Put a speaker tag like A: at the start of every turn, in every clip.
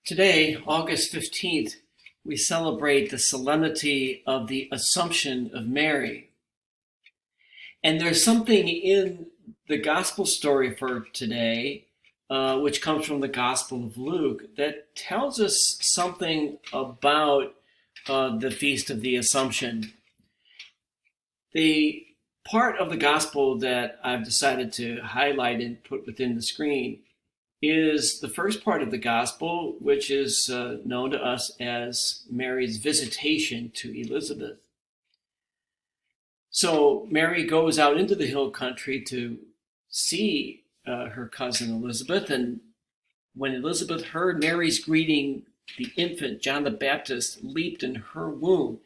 A: Today, August 15th, we celebrate the solemnity of the Assumption of Mary. And there's something in the gospel story for today, which comes from the Gospel of Luke, that tells us something about the Feast of the Assumption. The part of the gospel that I've decided to highlight and put within the screen is the first part of the gospel, which is known to us as Mary's visitation to Elizabeth. So Mary goes out into the hill country to see her cousin Elizabeth, and when Elizabeth heard Mary's greeting, the infant John the Baptist leaped in her womb,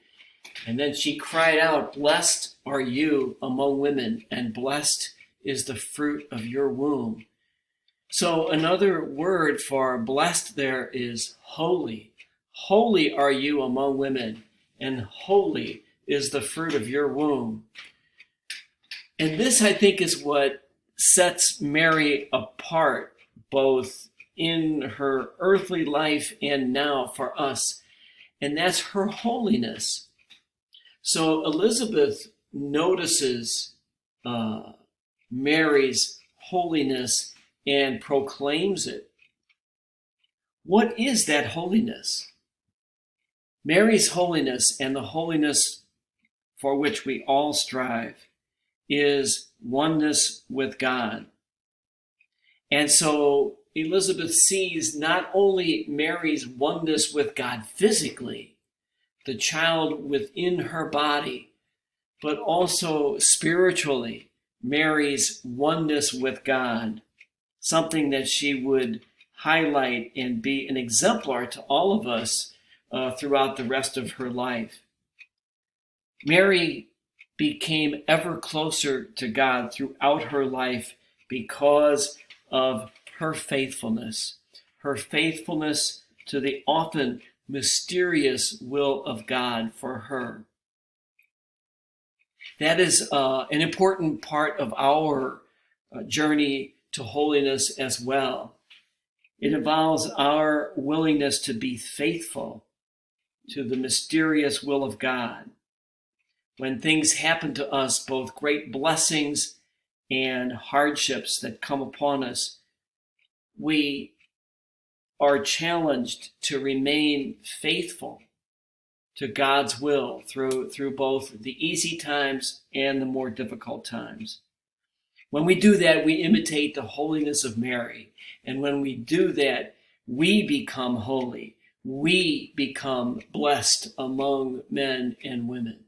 A: and then she cried out, "Blessed are you among women, and blessed is the fruit of your womb." So another word for blessed there is holy. Holy are you among women, and holy is the fruit of your womb. And this, I think, is what sets Mary apart, both in her earthly life and now for us, and that's her holiness. So Elizabeth notices Mary's holiness and proclaims it. What is that holiness? Mary's holiness, and the holiness for which we all strive, is oneness with God. And so Elizabeth sees not only Mary's oneness with God physically, the child within her body, but also spiritually, Mary's oneness with God, something that she would highlight and be an exemplar to all of us throughout the rest of her life. Mary became ever closer to God throughout her life because of her faithfulness to the often mysterious will of God for her. That is an important part of our journey to holiness as well. It involves our willingness to be faithful to the mysterious will of God. When things happen to us, both great blessings and hardships that come upon us, we are challenged to remain faithful to God's will through both the easy times and the more difficult times. When we do that, we imitate the holiness of Mary. And when we do that, we become holy. We become blessed among men and women.